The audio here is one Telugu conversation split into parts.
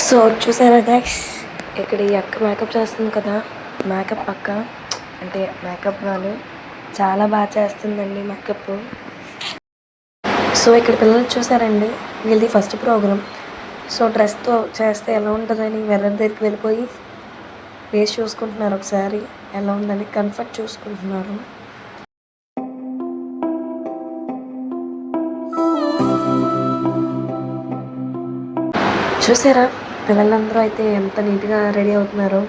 సో చూసారా గైస్, ఇక్కడ ఈ అక్క మేకప్ చేస్తుంది కదా, మేకప్ అక్క అంటే మేకప్ వాళ్ళు చాలా బాగా చేస్తుందండి మేకప్. సో ఇక్కడ పిల్లలు చూసారండి, వీళ్ళది ఫస్ట్ ప్రోగ్రామ్. సో డ్రెస్తో చేస్తే ఎలా ఉంటుందని వెర్ర దగ్గరికి వెళ్ళిపోయి వేసి చూసుకుంటున్నారు, ఒకసారి ఎలా ఉందని కంఫర్ట్ చూసుకుంటున్నారు. చూసారా పిల్లలందరూ అయితే ఎంత నీట్గా రెడీ అవుతున్నారు.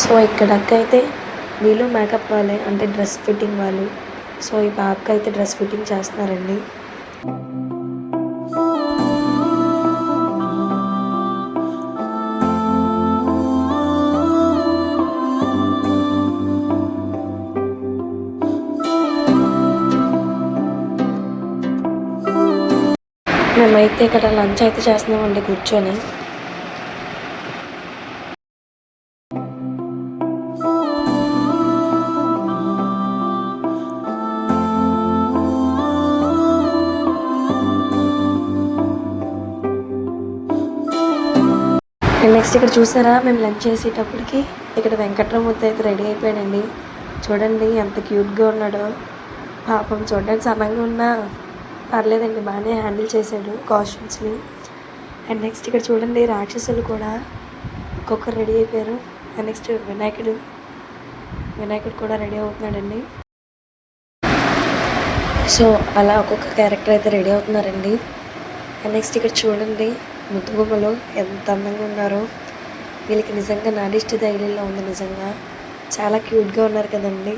సో ఇక్కడ అక్క అయితే వీళ్ళు మేకప్ వాళ్ళే, అంటే డ్రెస్ ఫిట్టింగ్ వాళ్ళు. సో ఈ పాపకి అయితే డ్రెస్ ఫిట్టింగ్ చేస్తున్నారండి. మేమైతే ఇక్కడ లంచ్ అయితే చేస్తున్నామండి కూర్చొని. నెక్స్ట్ ఇక్కడ చూసారా, మేము లంచ్ చేసేటప్పటికి ఇక్కడ వెంకట్రామూర్తి అయితే రెడీ అయిపోయాడండి. చూడండి ఎంత క్యూట్గా ఉన్నాడో. పాపం చూడడానికి సన్నంగా ఉన్నా పర్లేదండి, బాగానే హ్యాండిల్ చేశాడు కాస్ట్యూమ్స్ని. అండ్ నెక్స్ట్ ఇక్కడ చూడండి, రాక్షసులు కూడా ఒక్కొక్కరు రెడీ అయిపోయారు. అండ్ నెక్స్ట్ వినాయకుడు కూడా రెడీ అవుతున్నాడండి. సో అలా ఒక్కొక్క క్యారెక్టర్ అయితే రెడీ అవుతున్నారండి. అండ్ నెక్స్ట్ ఇక్కడ చూడండి, ముద్దుగుమ్మలు ఎంత అందంగా ఉన్నారో. వీళ్ళకి నిజంగా నా దిష్టి తగిలిలో ఉంది, నిజంగా చాలా క్యూట్గా ఉన్నారు కదండి.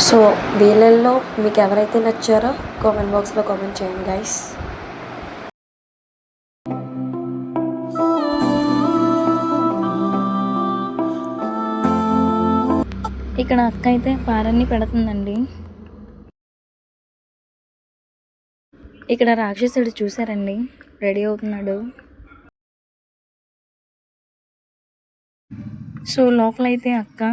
సో వీళ్ళల్లో మీకు ఎవరైతే నచ్చారో కామెంట్ బాక్స్లో కామెంట్ చేయండి గైస్. ఇక్కడ అక్క అయితే పారాన్ని పెడుతుందండి. ఇక్కడ రాక్షసుడు చూసారండి, రెడీ అవుతున్నాడు. సో లోపలైతే అక్క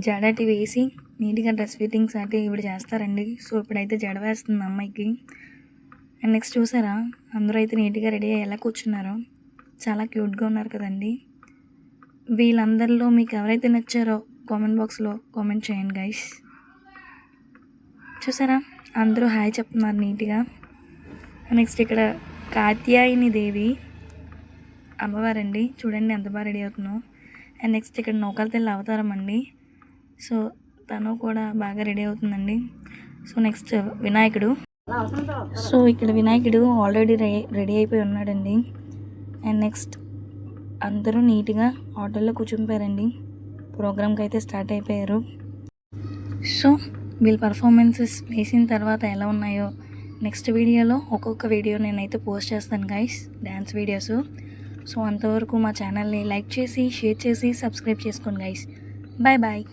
జడటి వేసి నీట్గా డ్రెస్ ఫిట్టింగ్స్ అయితే ఇప్పుడు చేస్తారండి. సో ఇప్పుడైతే జడ వేస్తుంది అమ్మాయికి. అండ్ నెక్స్ట్ చూసారా, అందరూ అయితే నీట్గా రెడీ అయ్యి ఎలా కూర్చున్నారో, చాలా క్యూట్గా ఉన్నారు కదండి. వీళ్ళందరిలో మీకు ఎవరైతే నచ్చారో కామెంట్ బాక్స్లో కామెంట్ చేయండి గైస్. చూసారా, అందరూ హాయ్ చెప్తున్నారు నీట్గా. నెక్స్ట్ ఇక్కడ కాత్యాయని దేవి అమ్మవారండి, చూడండి ఎంత బాగా రెడీ అవుతుందో. అండ్ నెక్స్ట్ ఇక్కడ నౌకల తెల్ల అవతారం అండి. సో తను కూడా బాగా రెడీ అవుతుందండి. సో నెక్స్ట్ వినాయకుడు. సో ఇక్కడ వినాయకుడు ఆల్రెడీ రెడీ అయిపోయి ఉన్నాడండి. అండ్ నెక్స్ట్ అందరూ నీట్గా ఆటోలో కూర్చుంపారండి. ప్రోగ్రామ్కి అయితే స్టార్ట్ అయిపోయారు. సో వీళ్ళ పర్ఫార్మెన్సెస్ వేసిన తర్వాత ఎలా ఉన్నాయో నెక్స్ట్ వీడియోలో ఒక్కొక్క వీడియో నేనైతే పోస్ట్ చేస్తాను గైస్, డ్యాన్స్ వీడియోస్. సో అంతవరకు మా ఛానల్ని లైక్ చేసి, షేర్ చేసి, సబ్స్క్రైబ్ చేసుకోండి గైస్. Bye bye.